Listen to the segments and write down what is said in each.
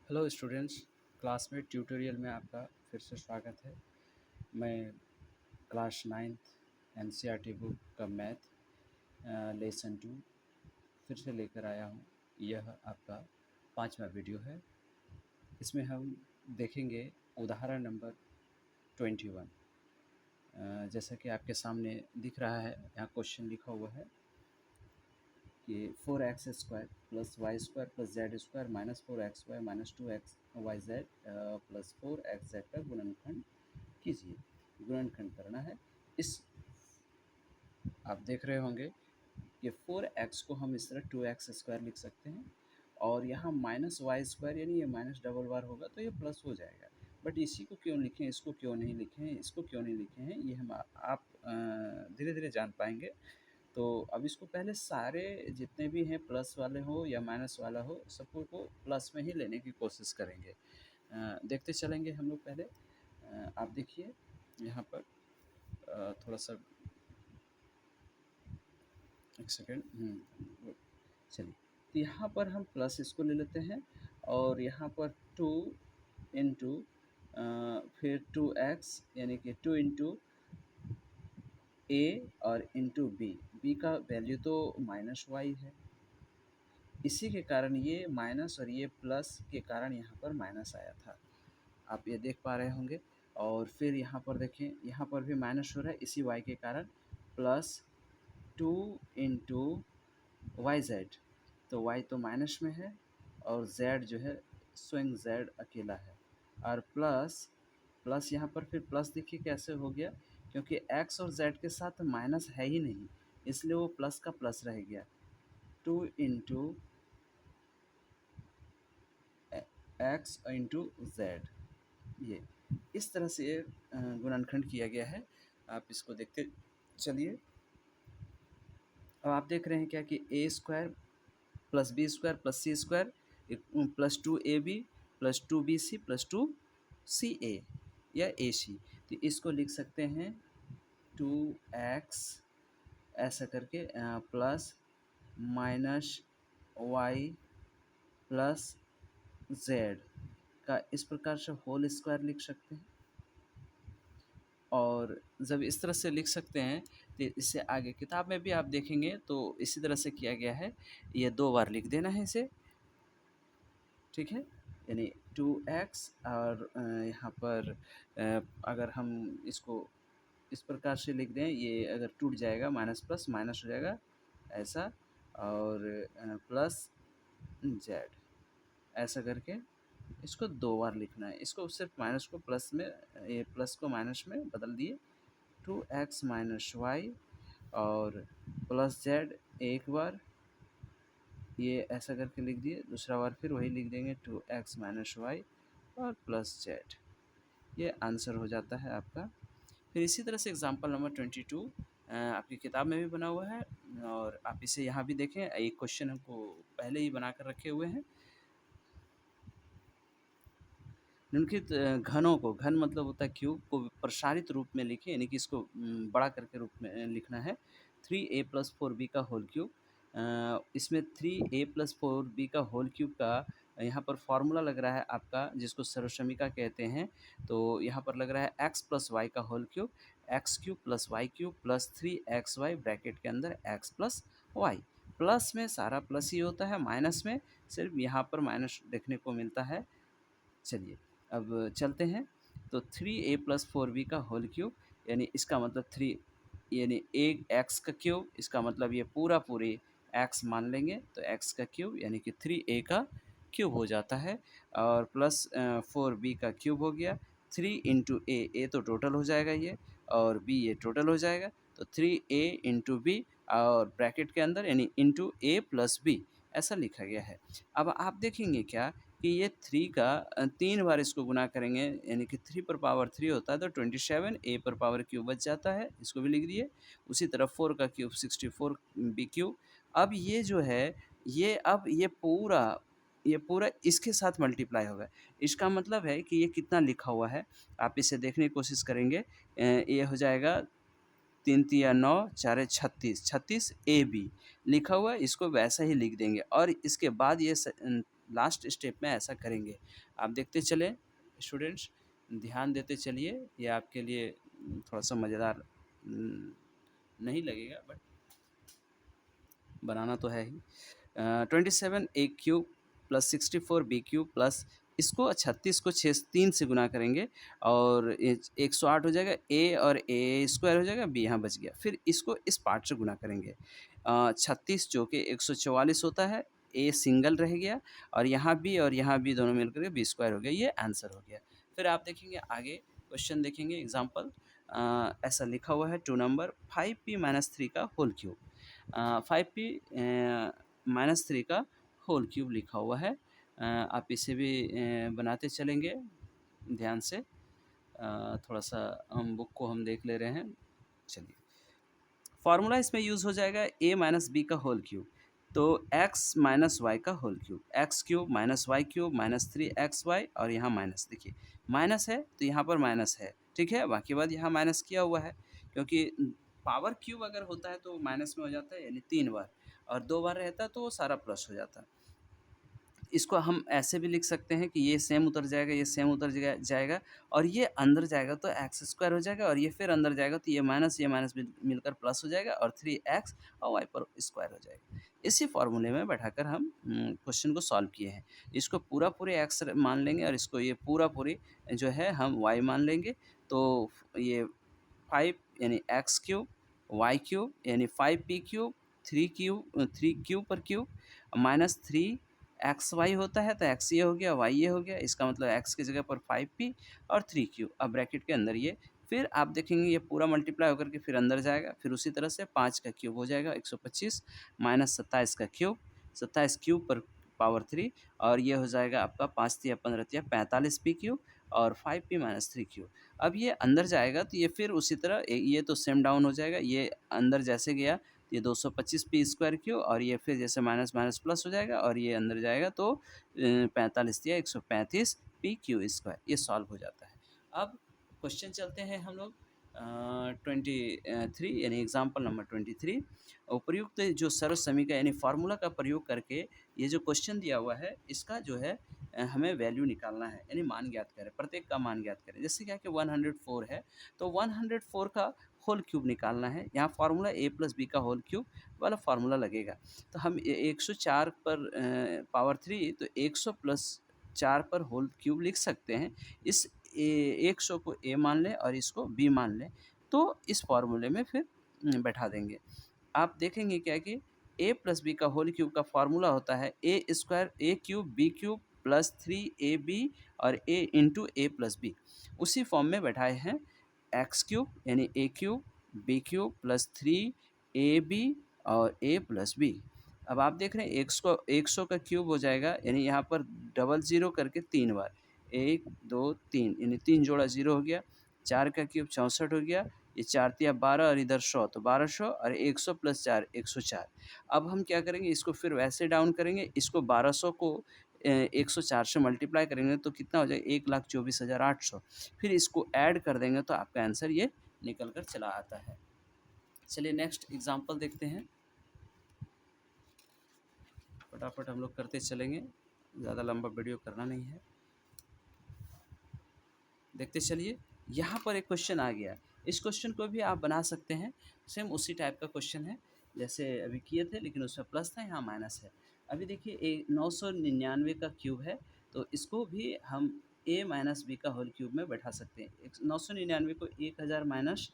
Hello students, classmate tutorial में आपका फिर से स्वागत है। मैं क्लास नाइन्थ एनसीईआरटी बुक का मैथ लेसन 2 फिर से लेकर आया हूँ। यह आपका 5वां वीडियो है। इसमें हम देखेंगे उदाहरण नंबर 21। जैसा कि आपके सामने दिख रहा है, यहाँ क्वेश्चन लिखा हुआ है कि 4x² plus y square plus z square minus 4xy minus 2xyz plus 4xz का गुणनखंड कीजिए। गुणनखंड करना है। इस आप देख रहे होंगे कि 4x को हम इस तरह 2x² लिख सकते हैं और यहाँ माइनस वाई स्क्वायर यानी ये माइनस डबल बार होगा तो ये प्लस हो जाएगा। बट इसी को क्यों लिखें, इसको क्यों नहीं लिखे हैं, इसको क्यों नहीं लिखे हैं, ये हम आप धीरे धीरे जान पाएंगे। तो अब इसको पहले सारे जितने भी हैं प्लस वाले हो या माइनस वाला हो, सबको को प्लस में ही लेने की कोशिश करेंगे। देखते चलेंगे हम लोग। पहले आप देखिए यहाँ पर थोड़ा सा एक सेकेंड। चलिए, तो यहाँ पर हम प्लस इसको ले लेते हैं और यहाँ पर 2 इंटू फिर 2x यानी कि 2 इंटू ए और इंटू बी का वैल्यू तो माइनस वाई है। इसी के कारण ये माइनस और ये प्लस के कारण यहाँ पर माइनस आया था, आप ये देख पा रहे होंगे। और फिर यहाँ पर देखें, यहाँ पर भी माइनस हो रहा है इसी y के कारण, प्लस 2 इंटू वाई जेड, तो y तो माइनस में है और z जो है स्वयं z अकेला है। और प्लस प्लस यहाँ पर फिर प्लस देखिए कैसे हो गया, क्योंकि x और z के साथ माइनस है ही नहीं, इसलिए वो प्लस का प्लस रह गया। 2 इंटू एक्स इंटू जेड, ये इस तरह से गुणनखंड किया गया है। आप इसको देखते चलिए। अब आप देख रहे हैं क्या कि A square plus B square plus C square plus 2ab plus 2bc plus 2ca या ac, तो इसको लिख सकते हैं 2x ऐसा करके plus minus y plus z का इस प्रकार से होल स्क्वायर लिख सकते हैं। और जब इस तरह से लिख सकते हैं तो इससे आगे किताब में भी आप देखेंगे तो इसी तरह से किया गया है। ये 2 बार लिख देना है इसे, ठीक है। यानी 2x और यहाँ पर अगर हम इसको इस प्रकार से लिख दें, ये अगर टूट जाएगा माइनस प्लस माइनस हो जाएगा ऐसा, और प्लस जेड ऐसा करके इसको 2 बार लिखना है। इसको सिर्फ माइनस को प्लस में, ये प्लस को माइनस में बदल दिए, 2x माइनस वाई और प्लस जेड एक बार, ये ऐसा करके लिख दिए। दूसरा बार फिर वही लिख देंगे 2x माइनस वाई और प्लस जेड, ये आंसर हो जाता है आपका। फिर इसी तरह से एग्जांपल नंबर 22 आपकी किताब में भी बना हुआ है और आप इसे यहाँ भी देखें। एक क्वेश्चन हमको पहले ही बना कर रखे हुए हैं। निम्नलिखित घनों को, घन मतलब होता है क्यूब, को प्रसारित रूप में लिखें, यानी कि इसको बड़ा करके रूप में लिखना है। 3a प्लस 4b का होल क्यूब, इसमें 3a प्लस 4b का होल क्यूब का यहाँ पर फॉर्मूला लग रहा है आपका, जिसको सर्वसमीका कहते हैं। तो यहाँ पर लग रहा है x प्लस वाई का whole cube, x cube plus y cube plus 3xy bracket के अंदर x प्लस वाई। प्लस में सारा प्लस ही होता है, माइनस में सिर्फ यहाँ पर माइनस देखने को मिलता है। चलिए अब चलते हैं। तो 3a प्लस 4b का होल क्यूब, यानी इसका मतलब 3 यानी एक एक्स का क्यूब, इसका मतलब ये पूरा पूरी एक्स मान लेंगे तो एक्स का क्यूब यानी कि 3a का क्यूब हो जाता है, और प्लस 4b का क्यूब हो गया। 3 इंटू ए तो टोटल हो जाएगा ये, और b ये टोटल हो जाएगा, तो 3a इंटू बी और ब्रैकेट के अंदर यानी इंटू ए प्लस बी, ऐसा लिखा गया है। अब आप देखेंगे क्या कि ये 3 का 3 बार इसको गुना करेंगे, यानी कि 3 पर पावर 3 होता है तो 27 ए पर पावर क्यूब बच जाता है, इसको भी लिख दिए। उसी तरह 4 का क्यूब 64 बी क्यूब। अब ये जो है ये अब ये पूरा इसके साथ मल्टीप्लाई होगा। इसका मतलब है कि ये कितना लिखा हुआ है, आप इसे देखने की कोशिश करेंगे। ये हो जाएगा 3 तिया 9 4 36 36 ए बी लिखा हुआ है, इसको वैसा ही लिख देंगे। और इसके बाद ये लास्ट स्टेप में ऐसा करेंगे। आप देखते चलें स्टूडेंट्स, ध्यान देते चलिए, ये आपके लिए थोड़ा सा मज़ेदार नहीं लगेगा बट बनाना तो है ही। 27 a³ प्लस 64 b³ प्लस इसको 36 को 3 से गुना करेंगे और 108 हो जाएगा, a और a स्क्वायर हो जाएगा, b यहाँ बच गया। फिर इसको इस पार्ट से गुना करेंगे, 36 जो कि 144 होता है, a सिंगल रह गया और यहाँ b दोनों मिलकर के b स्क्वायर हो गया, ये आंसर हो गया। फिर आप देखेंगे आगे क्वेश्चन देखेंगे एग्जाम्पल, ऐसा लिखा हुआ है 2 नंबर 5p-3 का होल क्यूब, 5p-3 का होल क्यूब लिखा हुआ है। आप इसे भी बनाते चलेंगे ध्यान से, थोड़ा सा हम बुक को हम देख ले रहे हैं। चलिए, फार्मूला इसमें यूज़ हो जाएगा a माइनस बी का होल क्यूब, तो x माइनस वाई का whole cube, x cube minus y cube minus 3xy और यहाँ माइनस, देखिए माइनस है तो यहाँ पर माइनस है, ठीक है, बाकी बात यहाँ माइनस किया हुआ है, क्योंकि पावर क्यूब अगर होता है तो माइनस में हो जाता है, यानी 3 बार, और 2 बार रहता है तो वो सारा प्लस हो जाता है। इसको हम ऐसे भी लिख सकते हैं कि ये सेम उतर जाएगा, ये सेम उतर जाएगा और ये अंदर जाएगा तो एक्स स्क्वायर हो जाएगा, और ये फिर अंदर जाएगा तो ये माइनस मिलकर प्लस हो जाएगा और 3x और वाई पर स्क्वायर हो जाएगा। इसी फॉर्मूले में बैठाकर हम क्वेश्चन को सॉल्व किए हैं। इसको पूरा पूरे एक्स मान लेंगे और इसको ये पूरा पूरी जो है हम वाई मान लेंगे, तो ये 5 यानी x³ y³ यानी 5p³ 3 पर क्यूब माइनस 3xy होता है, तो x ये हो गया, y ये हो गया, इसका मतलब x की जगह पर 5p और 3q, अब ब्रैकेट के अंदर ये, फिर आप देखेंगे ये पूरा मल्टीप्लाई होकर के फिर अंदर जाएगा, फिर उसी तरह से 5 का क्यूब हो जाएगा 125 माइनस 27 का क्यूब, 27 क्यूब पर पावर 3, और ये हो जाएगा आपका 5 तिया 15 45p³ और 5p-3q। अब ये अंदर जाएगा तो ये फिर उसी तरह ये तो सेम डाउन हो जाएगा, ये अंदर जैसे गया ये 225p² और ये फिर जैसे माइनस माइनस प्लस हो जाएगा और ये अंदर जाएगा तो 45 या 135p², ये सॉल्व हो जाता है। अब क्वेश्चन चलते हैं हम लोग 23 यानी एग्जाम्पल नंबर 23। उपयुक्त जो सर्व समीकरण यानी फार्मूला का प्रयोग करके ये जो क्वेश्चन दिया हुआ है इसका जो है हमें वैल्यू निकालना है, यानी मान ज्ञात करें, प्रत्येक का मान ज्ञात करें। जैसे क्या कि 104 है तो 104 का होल क्यूब निकालना है, यहाँ फार्मूला a प्लस बी का होल क्यूब वाला फार्मूला लगेगा। तो हम 104 पर पावर 3 तो 100 प्लस 4 पर होल क्यूब लिख सकते हैं। इस 100 को a मान लें और इसको b मान लें, तो इस फार्मूले में फिर बैठा देंगे। आप देखेंगे क्या कि a प्लस बी का होल क्यूब का फार्मूला होता है a² b³ प्लस 3ab और a into a plus b. उसी फॉर्म में बैठाए हैं x³ यानी a³ b³ प्लस 3ab और a प्लस बी। अब आप देख रहे हैं 100 का क्यूब हो जाएगा, यानी यहाँ पर डबल ज़ीरो करके 3 बार, 1 2 3 यानी 3 जोड़ा 0 हो गया, 4 का क्यूब 64 हो गया, ये 4 तिया 12 और इधर 100 तो 1200 और 100 प्लस 4 104। अब हम क्या करेंगे, इसको फिर वैसे डाउन करेंगे, इसको 1200 को 104 से मल्टीप्लाई करेंगे तो कितना हो जाएगा 1,24,800। फिर इसको ऐड कर देंगे तो आपका आंसर ये निकल कर चला आता है। चलिए नेक्स्ट एग्जांपल देखते हैं, फटाफट हम लोग करते चलेंगे, ज़्यादा लंबा वीडियो करना नहीं है। देखते चलिए, यहाँ पर एक क्वेश्चन आ गया, इस क्वेश्चन को भी आप बना सकते हैं, सेम उसी टाइप का क्वेश्चन है जैसे अभी किए थे, लेकिन उसमें प्लस था, यहाँ माइनस है। अभी देखिए 999 का क्यूब है, तो इसको भी हम a माइनस बी का होल क्यूब में बैठा सकते हैं। 999 को 1000 माइनस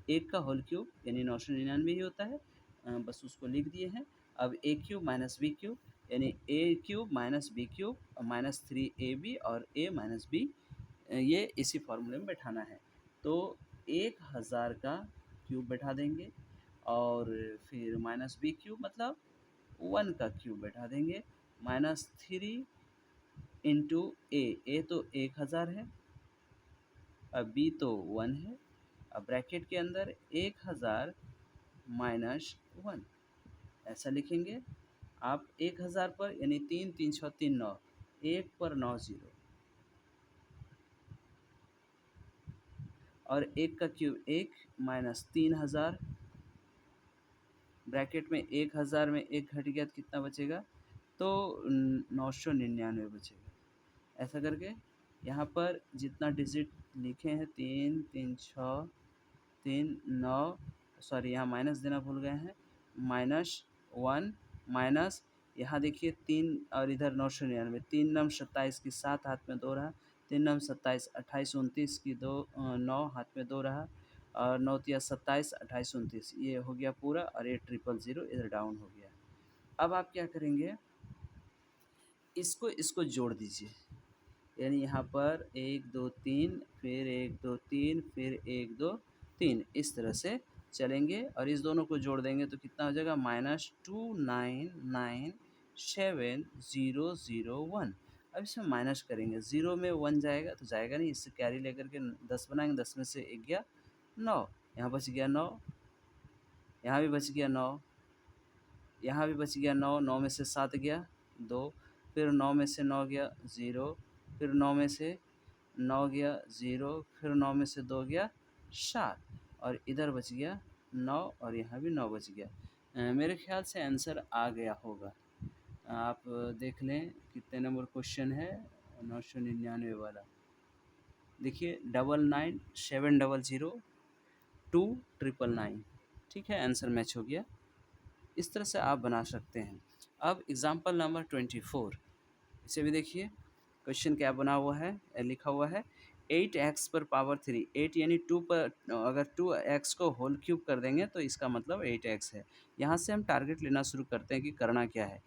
1 का होल क्यूब यानी 999 ही होता है, बस उसको लिख दिए हैं। अब a³ माइनस b³ यानी a³ minus b³ minus 3ab और a माइनस b, ये इसी फार्मूले में बैठाना है। तो 1000 का क्यूब बैठा देंगे और फिर माइनस b³ मतलब 1 का क्यूब बैठा देंगे, माइनस 3 इंटू ए तो 1000 है, अब b तो 1 है, अब ब्रैकेट के अंदर 1000 माइनस 1 ऐसा लिखेंगे आप। 1000 पर यानी 3 3 6 3 9, 1 पर 9 0 और 1 का क्यूब 1 माइनस 3000, ब्रैकेट में 1000 में 1 घट गया तो कितना बचेगा तो 999 बचेगा। ऐसा करके यहाँ पर जितना डिजिट लिखे हैं 3 3 6 3 9, सॉरी यहाँ माइनस देना भूल गए हैं, -1 माइनस यहाँ देखिए 3 और इधर 999, 3 नम 27 की 7 हाथ में 2 रहा, 3 नम 27 28 29 की 2 9 हाथ में 2 रहा, और 9 तिया 27 28 29 ये हो गया पूरा, और ये 000 इधर डाउन हो गया। अब आप क्या करेंगे, इसको जोड़ दीजिए, यानी यहाँ पर 1 2 3 फिर 1 2 3 फिर 1 2 3 इस तरह से चलेंगे, और इस दोनों को जोड़ देंगे तो कितना हो जाएगा, -29970001। अब इसमें माइनस करेंगे, 0 में 1 जाएगा तो जाएगा नहीं, इससे कैरी लेकर के 10 बनाएंगे, 10 में से 1 गया 9, यहाँ बच गया 9, यहाँ भी बच गया 9, यहाँ भी बच गया 9, 9 में से 7 गया 2, फिर 9 में से 9 गया 0, फिर 9 में से 9 गया 0, फिर 9 में से 2 गया 7, और इधर बच गया 9, और यहाँ भी 9 बच गया। मेरे ख्याल से आंसर आ गया होगा। आप देख लें कितने नंबर क्वेश्चन है, 999 वाला। देखिए 99700299, ठीक है, आंसर मैच हो गया। इस तरह से आप बना सकते हैं। अब एग्जाम्पल नंबर 24, इसे भी देखिए, क्वेश्चन क्या बना हुआ है, लिखा हुआ है 8x पर पावर 3, 8 यानी 2 पर, अगर 2x को होल क्यूब कर देंगे तो इसका मतलब 8x है। यहाँ से हम टारगेट लेना शुरू करते हैं कि करना क्या है।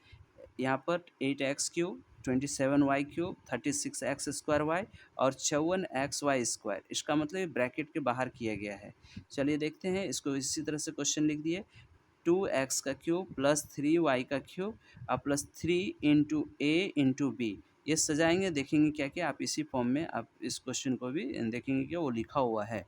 यहाँ पर 8x cube, 27y cube, 36x square Y, और 54xy स्क्वायर, इसका मतलब ये ब्रैकेट के बाहर किया गया है। चलिए देखते हैं इसको, इसी तरह से क्वेश्चन लिख दिए, 2x का क्यूब प्लस 3y का क्यूब और प्लस 3 इंटू ए इंटू बी, ये सजाएंगे, देखेंगे क्या क्या, आप इसी फॉर्म में आप इस क्वेश्चन को भी देखेंगे कि वो लिखा हुआ है।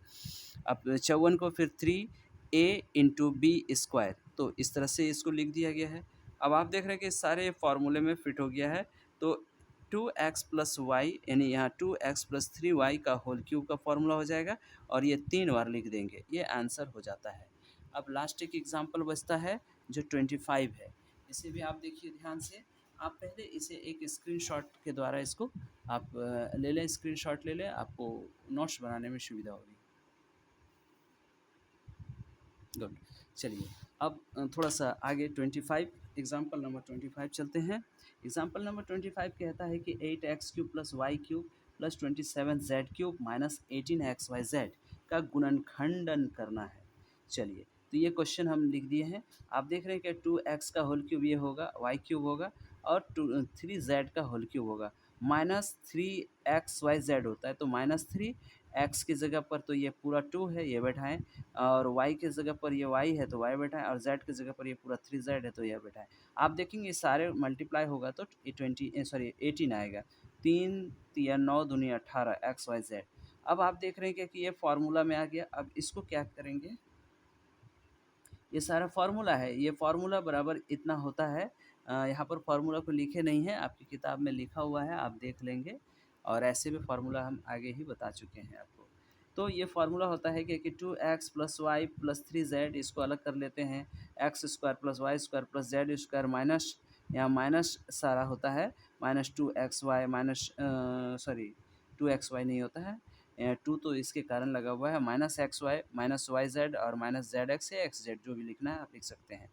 अब 54 को फिर 3a इंटू बी स्क्वायर, तो इस तरह से इसको लिख दिया गया है। अब आप देख रहे हैं कि सारे फार्मूले में फिट हो गया है, तो 2x प्लस वाई, यानी यहाँ 2x प्लस 3y का होल क्यूब का फॉर्मूला हो जाएगा, और ये 3 बार लिख देंगे, ये आंसर हो जाता है। अब लास्ट एक एग्जाम्पल बचता है जो 25 है, इसे भी आप देखिए ध्यान से। आप पहले इसे एक स्क्रीनशॉट के द्वारा इसको आप ले लें, स्क्रीनशॉट ले लें, आपको नोट्स बनाने में सुविधा होगी। गुड। चलिए अब थोड़ा सा आगे 25, एग्जाम्पल नंबर 25 चलते हैं। एग्जाम्पल नंबर 25 कहता है कि 8x cube plus y cube plus 27z cube minus 18xyz का गुणनखंडन करना है। चलिए, तो ये क्वेश्चन हम लिख दिए हैं। आप देख रहे हैं कि 2x का होल क्यूब ये होगा, वाई क्यूब होगा, और 3z का होल क्यूब होगा, -3xyz होता है, तो -3 x की जगह पर तो ये पूरा 2 है, ये बैठाएं, और y की जगह पर ये y है तो y बैठाएं, और z की जगह पर ये पूरा 3z है तो यह बैठाएं। आप देखेंगे सारे मल्टीप्लाई होगा तो 18 आएगा, 3 या 9 दूनी 18 xyz। अब आप देख रहे हैं कि ये फार्मूला में आ गया। अब इसको क्या करेंगे, ये सारा फार्मूला है, ये फार्मूला बराबर इतना होता है। यहाँ पर फार्मूला को लिखे नहीं है, आपकी किताब में लिखा हुआ है, आप देख लेंगे, और ऐसे भी फार्मूला हम आगे ही बता चुके हैं आपको। तो ये फार्मूला होता है कि 2x plus y plus 3z, इसको अलग कर लेते हैं, x square plus y square plus z square, minus, यहाँ माइनस सारा होता है, -2xy माइनस, सॉरी 2xy नहीं होता है, 2 तो इसके कारण लगा हुआ है, -xy माइनस वाई जेड और माइनस जेड एक्स या एक्स जेड, जो भी लिखना है आप लिख सकते हैं।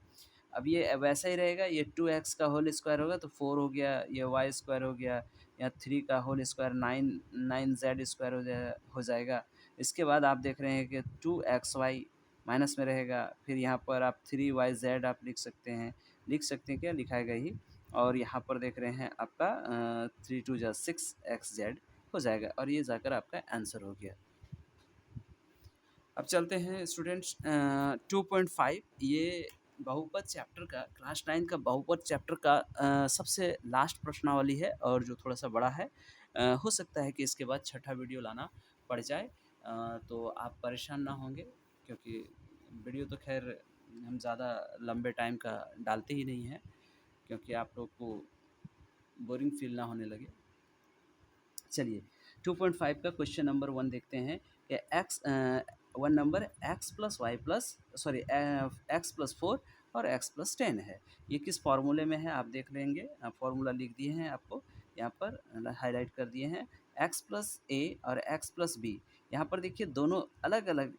अब ये वैसा ही रहेगा, ये 2x का होल स्क्वायर होगा तो 4 हो गया, ये वाई स्क्वायर हो गया, या 3 का होल स्क्वायर 9 जेड स्क्वायर हो जाएगा। इसके बाद आप देख रहे हैं कि 2xy माइनस में रहेगा, फिर यहाँ पर आप 3yz आप लिख सकते हैं क्या, लिखाएगा ही, और यहाँ पर देख रहे हैं आपका 3 2 जा 6xz हो जाएगा, और ये जाकर आपका आंसर हो गया। अब चलते हैं स्टूडेंट्स 2.5, ये बहुपद चैप्टर का, क्लास 9 का बहुपद चैप्टर का सबसे लास्ट प्रश्नावली है, और जो थोड़ा सा बड़ा है। हो सकता है कि इसके बाद छठा वीडियो लाना पड़ जाए, तो आप परेशान ना होंगे, क्योंकि वीडियो तो खैर हम ज़्यादा लंबे टाइम का डालते ही नहीं हैं, क्योंकि आप लोग को बोरिंग फील ना होने लगे। चलिए 2.5 का क्वेश्चन नंबर 1 देखते हैं कि one number x plus y plus, sorry x plus 4 और x प्लस 10 है। ये किस फार्मूले में है आप देख लेंगे, फार्मूला लिख दिए हैं आपको यहाँ पर, हाईलाइट कर दिए हैं, x प्लस ए और x प्लस बी। यहाँ पर देखिए दोनों अलग अलग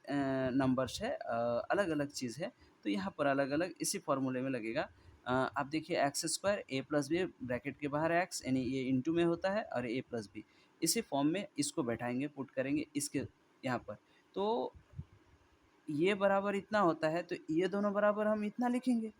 नंबर्स है, अलग अलग चीज़ है, तो यहाँ पर अलग अलग इसी फार्मूले में लगेगा। आप देखिए एक्स स्क्वायर ए प्लस बी, ब्रैकेट के बाहर एक्स यानी ये इंटू में होता है, और ए प्लस बी इसी फॉर्म में इसको बैठाएंगे, पुट करेंगे इसके यहाँ पर, तो ये बराबर इतना होता है, तो ये दोनों बराबर हम इतना लिखेंगे,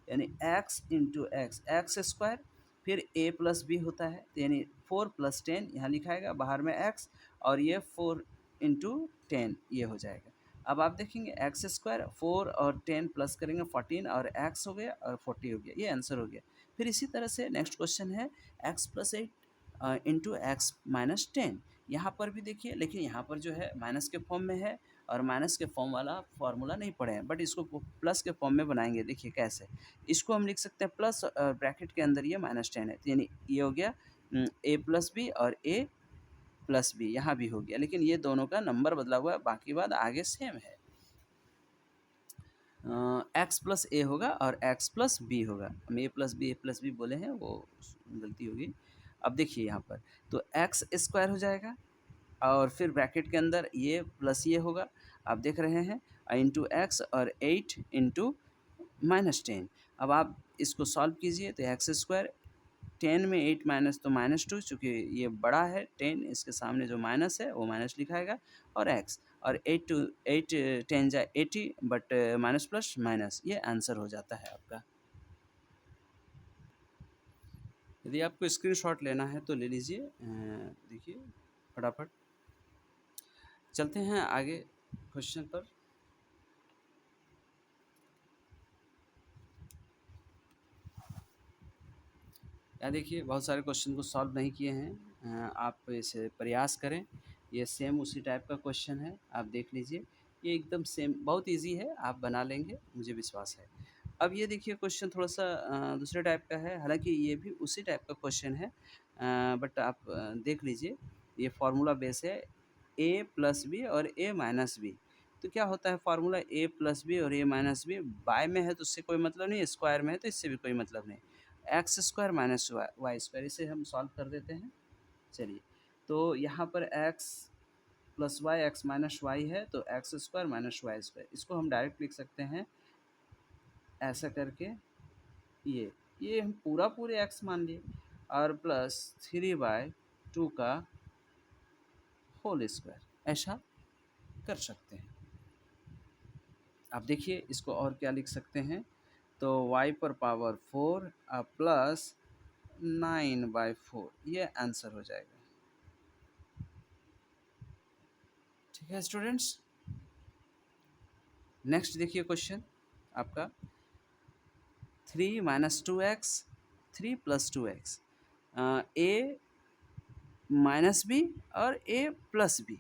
यानी x into x, x square, फिर a प्लस बी होता है, तो यानी 4 प्लस 10 यहाँ लिखाएगा, बाहर में x, और ये 4 इंटू 10 ये हो जाएगा। अब आप देखेंगे एक्स स्क्वायर 4 और 10 प्लस करेंगे 14, और x हो गया और 40 हो गया, ये आंसर हो गया। फिर इसी तरह से नेक्स्ट क्वेश्चन है x plus 8 into x minus 10। यहाँ पर भी देखिए, लेकिन यहाँ पर जो है माइनस के फॉर्म में है, और माइनस के फॉर्म वाला फार्मूला नहीं पढ़े हैं, बट इसको प्लस के फॉर्म में बनाएंगे। देखिए कैसे, इसको हम लिख सकते हैं प्लस, ब्रैकेट के अंदर ये माइनस 10 है, तो यानी ये हो गया ए प्लस बी, और ए प्लस बी यहाँ भी हो गया, लेकिन ये दोनों का नंबर बदला हुआ है, बाकी बात आगे सेम है। एक्स प्लस ए होगा और एक्स प्लस बी होगा, हम ए प्लस बी बोले हैं, वो गलती होगी। अब देखिए यहाँ पर, तो एक्स स्क्वायर हो जाएगा, और फिर ब्रैकेट के अंदर ये प्लस ये होगा, आप देख रहे हैं, इंटू एक्स, और 8 इंटू माइनस 10। अब आप इसको सॉल्व कीजिए, तो एक्स स्क्वायर 10 में 8 माइनस तो -2, चूँकि ये बड़ा है 10, इसके सामने जो माइनस है वो माइनस लिखाएगा, और एक्स, और 8 टू 8 10 जा 80, बट माइनस प्लस माइनस, ये आंसर हो जाता है आपका। यदि आपको स्क्रीनशॉट लेना है तो ले लीजिए, देखिए फटाफट चलते हैं आगे क्वेश्चन पर। यहाँ देखिए बहुत सारे क्वेश्चन को सॉल्व नहीं किए हैं, आप इसे प्रयास करें, ये सेम उसी टाइप का क्वेश्चन है, आप देख लीजिए, ये एकदम सेम, बहुत इजी है, आप बना लेंगे, मुझे विश्वास है। अब ये देखिए क्वेश्चन थोड़ा सा दूसरे टाइप का है, हालांकि ये भी उसी टाइप का क्वेश्चन है, बट आप देख लीजिए, ये फार्मूला बेस है ए प्लस बी और ए माइनस बी। तो क्या होता है फार्मूला, ए प्लस बी और ए माइनस बी, बाय में है तो उससे कोई मतलब नहीं, स्क्वायर में है तो इससे भी कोई मतलब नहीं, x square minus y square, इसे हम सॉल्व कर देते हैं। चलिए, तो यहाँ पर x plus y, x minus y है, तो x square minus y square, इसको हम डायरेक्ट लिख सकते हैं ऐसा करके, ये हम पूरे एक्स मान लिए, और प्लस 3/2 का होल स्क्वायर, ऐसा कर सकते हैं। आप देखिए इसको और क्या लिख सकते हैं, तो y पर पावर 4 प्लस 9/4, ये आंसर हो जाएगा। ठीक है स्टूडेंट्स, नेक्स्ट देखिए क्वेश्चन आपका, 3 माइनस 2x, 3 प्लस 2x, ए माइनस बी और ए प्लस बी,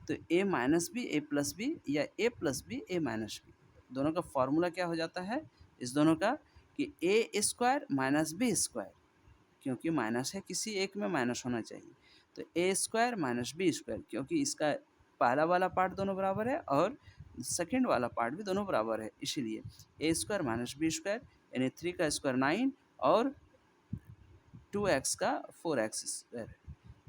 तो ए माइनस बी ए प्लस बी, या ए प्लस बी ए माइनस बी, दोनों का फॉर्मूला क्या हो जाता है इस दोनों का, कि A square minus B square, क्योंकि माइनस है किसी एक में माइनस होना चाहिए, तो ए स्क्वायर माइनस बी स्क्वायर, क्योंकि इसका पहला वाला पार्ट दोनों बराबर है और सेकंड वाला पार्ट भी दोनों बराबर है, इसीलिए ए स्क्वायर माइनस बी स्क्वायर, यानी 3 का स्क्वायर 9 और 2x का 4x स्क्वायर।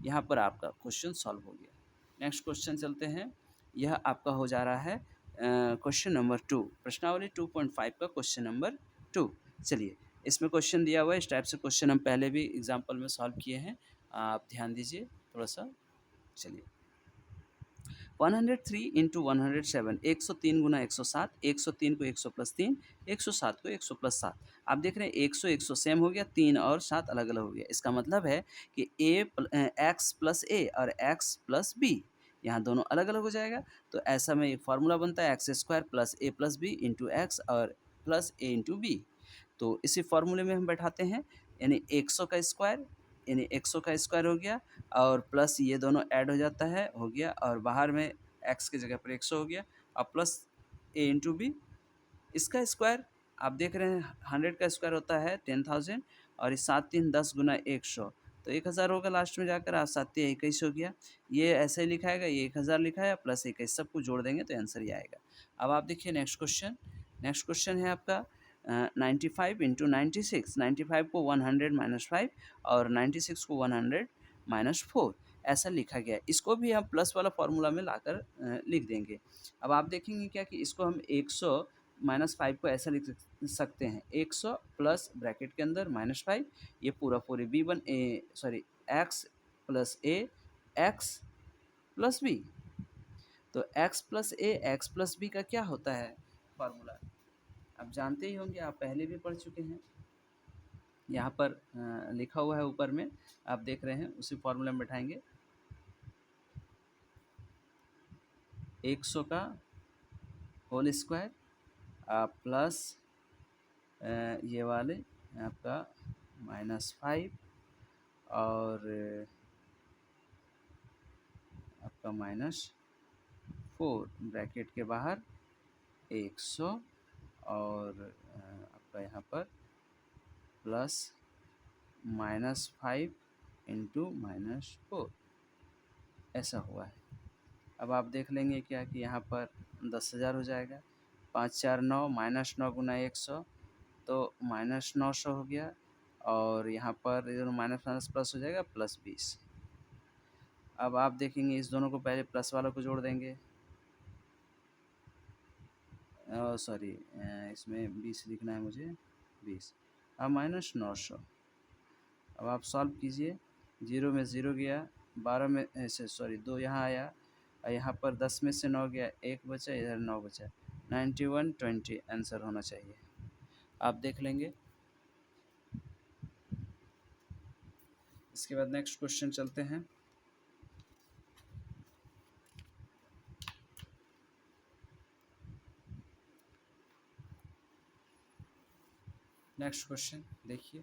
यहाँ पर आपका क्वेश्चन सॉल्व हो गया। नेक्स्ट क्वेश्चन चलते हैं, यह आपका हो जा रहा है क्वेश्चन नंबर 2, प्रश्नावली 2.5 का क्वेश्चन नंबर 2। चलिए, इसमें क्वेश्चन दिया हुआ है, इस टाइप से क्वेश्चन हम पहले भी एग्जाम्पल में सॉल्व किए हैं, आप ध्यान दीजिए थोड़ा सा। चलिए, 103 इंटू 107, 103 गुना 107, 103 को 100 प्लस 3, 107 को 100 प्लस 7। आप देख रहे हैं 100 सेम हो गया, 3 और 7 अलग अलग हो गया, इसका मतलब है कि एक्स प्लस ए और एक्स प्लस बी, यहाँ दोनों अलग अलग हो जाएगा, तो ऐसा में एक फार्मूला बनता है x square plus b into x और प्लस ए इंटू बी। तो इसी फार्मूले में हम बैठाते हैं, यानी 100 का स्क्वायर, यानी 100 का स्क्वायर हो गया, और प्लस ये दोनों ऐड हो जाता है, हो गया, और बाहर में एक्स की जगह पर 100 हो गया, और प्लस ए इंटू बी, इसका स्क्वायर आप देख रहे हैं 100 का स्क्वायर होता है 10,000, और इस 7 3 10 गुना 100, तो 1000 होगा लास्ट में जाकर, आप 7 3 21 हो गया, ये ऐसे ही लिखाएगा, ये 1000 लिखा है +21, सबको जोड़ देंगे तो आंसर ही आएगा। अब आप देखिए नेक्स्ट क्वेश्चन है आपका 95 × 96, 95 को 100 माइनस 5 और 96 को 100 माइनस 4, ऐसा लिखा गया है। इसको भी हम प्लस वाला फॉर्मूला में लाकर लिख देंगे। अब आप देखेंगे क्या कि इसको हम 100 माइनस 5 को ऐसा लिख सकते हैं, 100 प्लस ब्रैकेट के अंदर माइनस 5, ये पूरा पूरी एक्स प्लस ए एक्स प्लस बी। तो x प्लस ए एक्स प्लस बी का क्या होता है फार्मूला, आप जानते ही होंगे, आप पहले भी पढ़ चुके हैं। यहाँ पर लिखा हुआ है ऊपर में, आप देख रहे हैं, उसी फार्मूला में बैठाएंगे। 100 का होल स्क्वायर प्लस ये वाले आपका -5 और आपका -4 ब्रैकेट के बाहर 100 और आपका यहाँ पर प्लस -5 इंटू -4, ऐसा हुआ है। अब आप देख लेंगे क्या कि यहाँ पर 10,000 हो जाएगा, 5 4 9 -9 गुना 100 तो -900 हो गया, और यहाँ पर इधर माइनस माइनस प्लस हो जाएगा +20। अब आप देखेंगे इस दोनों को पहले प्लस वालों को जोड़ देंगे, सॉरी इसमें 20 लिखना है मुझे, 20। अब -900, अब आप सॉल्व कीजिए, 0 में 0 गया, 12 में ऐसे सॉरी 2 यहाँ आया, और यहाँ पर 10 में से 9 गया, 1 बचा, इधर 9 बचा, 91 20 आंसर होना चाहिए। आप देख लेंगे। इसके बाद नेक्स्ट क्वेश्चन चलते हैं। नेक्स्ट क्वेश्चन देखिए,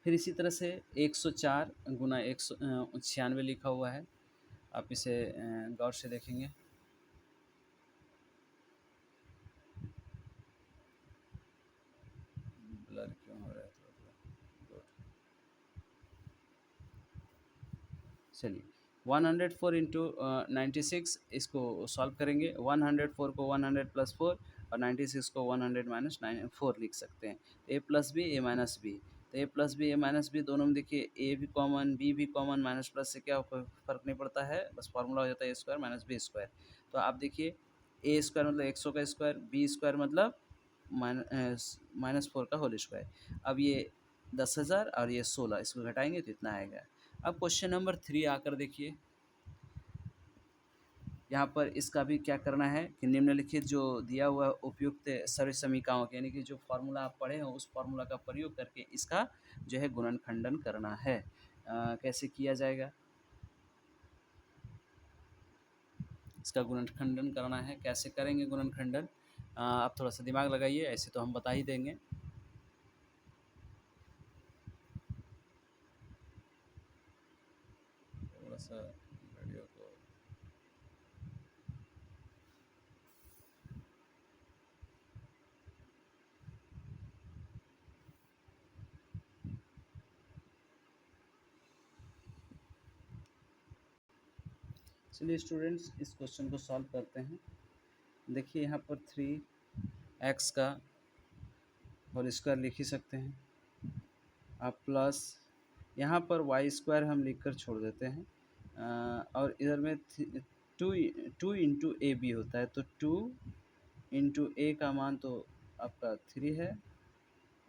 फिर इसी तरह से 104 गुना 196 लिखा हुआ है, आप इसे गौर से देखेंगे। ब्लर क्यों हो रहा है थोड़ा, चलिए 104 इंटू 96 इसको सॉल्व करेंगे। 104 को 100 प्लस 4 और 96 को 100 माइनस 4 लिख सकते हैं। ए प्लस बी, ए माइनस बी, तो ए प्लस बी, ए माइनस बी दोनों में देखिए ए भी कॉमन, बी भी कॉमन, माइनस प्लस से क्या कोई फर्क नहीं पड़ता है, बस फार्मूला हो जाता है ए स्क्वायर माइनस बी स्क्वायर। तो आप देखिए ए स्क्वायर मतलब 100 का स्क्वायर, बी स्क्वायर मतलब -4 का होल स्क्वायर। अब ये 10,000 और ये 16, इसको घटाएंगे तो इतना आएगा। अब क्वेश्चन नंबर 3 आकर देखिए, यहाँ पर इसका भी क्या करना है कि निम्नलिखित जो दिया हुआ उपयुक्त सर्व समीकरणों के, यानी कि जो फार्मूला आप पढ़े हो उस फार्मूला का प्रयोग करके इसका जो है गुणनखंडन करना है। कैसे किया जाएगा, इसका गुणनखंडन करना है, कैसे करेंगे गुणनखंडन, आप थोड़ा सा दिमाग लगाइए, ऐसे तो हम बता ही देंगे। थोड़ा सा वीडियो को चलिए स्टूडेंट्स इस क्वेश्चन को सॉल्व करते हैं। देखिए यहाँ पर 3x का होल स्क्वायर लिख ही सकते हैं आप, प्लस यहाँ पर वाई स्क्वायर हम लिख कर छोड़ देते हैं, और इधर में 2 इंटू ए बी होता है, तो 2 इंटू ए का मान तो आपका 3 है,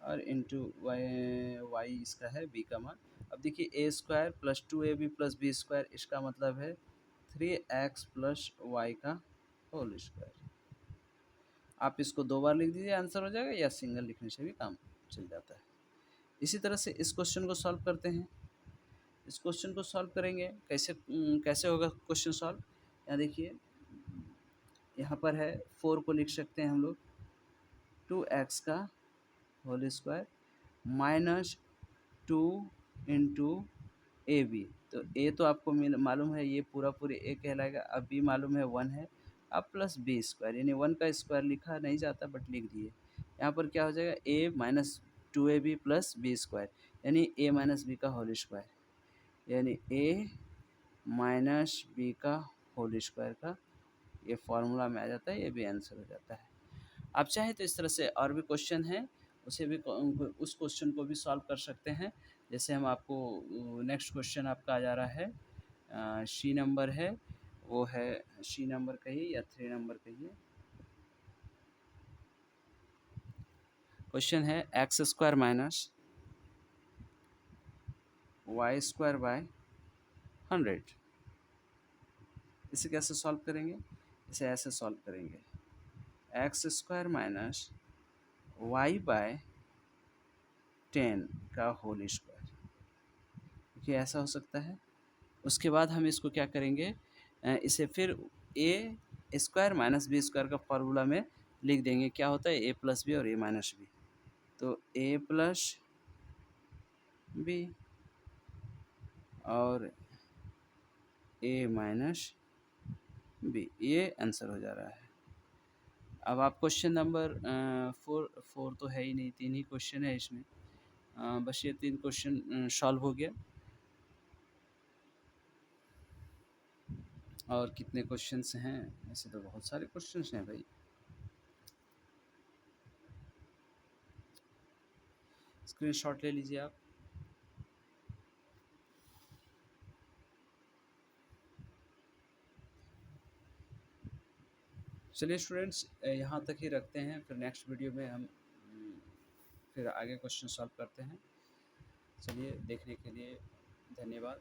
और इंटू वाई इसका है बी का मान। अब देखिए A square plus 2ab plus B square, इसका मतलब है 3x प्लस वाई का होल स्क्वायर। आप इसको 2 बार लिख दीजिए, आंसर हो जाएगा, या सिंगल लिखने से भी काम चल जाता है। इसी तरह से इस क्वेश्चन को सॉल्व करते हैं। इस क्वेश्चन को सॉल्व करेंगे कैसे होगा क्वेश्चन सॉल्व, यहाँ देखिए यहाँ पर है 4 को लिख सकते हैं हम लोग 2x का whole square minus 2 into a b, तो ए तो आपको मालूम है, ये पूरा पूरी ए कहलाएगा, अब बी मालूम है 1 है, अब प्लस बी स्क्वायर, यानी 1 का स्क्वायर लिखा नहीं जाता बट लिख दिए। यहाँ पर क्या हो जाएगा, A minus 2ab plus B square, यानी ए माइनस बी का होल स्क्वायर, यानी ए माइनस बी का होल स्क्वायर का ये फॉर्मूला में आ जाता है, ये भी आंसर हो जाता है। आप चाहें तो इस तरह से और भी क्वेश्चन हैं, उसे भी उस क्वेश्चन को भी सॉल्व कर सकते हैं। जैसे हम आपको नेक्स्ट क्वेश्चन आपका आ जा रहा है, सी नंबर है, वो है सी नंबर कहिए या 3 नंबर कहिए। क्वेश्चन है x square minus y square by 100। इसे कैसे सॉल्व करेंगे? इसे ऐसे सॉल्व करेंगे, x square minus y by 10 का होल स्क्वायर, देखिए ऐसा हो सकता है। उसके बाद हम इसको क्या करेंगे, इसे फिर ए स्क्वायर माइनस बी स्क्वायर का फार्मूला में लिख देंगे। क्या होता है, ए प्लस बी और ए माइनस बी, तो ए प्लस बी और ए माइनस बी, ये आंसर हो जा रहा है। अब आप क्वेश्चन नंबर 4 तो है ही नहीं, 3 ही क्वेश्चन है इसमें, बस ये 3 क्वेश्चन सॉल्व हो गया। और कितने क्वेश्चंस हैं? ऐसे तो बहुत सारे क्वेश्चंस हैं भाई। स्क्रीनशॉट ले लीजिए आप। चलिए स्टूडेंट्स, यहाँ तक ही रखते हैं, फिर नेक्स्ट वीडियो में हम फिर आगे क्वेश्चन सॉल्व करते हैं। चलिए, देखने के लिए धन्यवाद।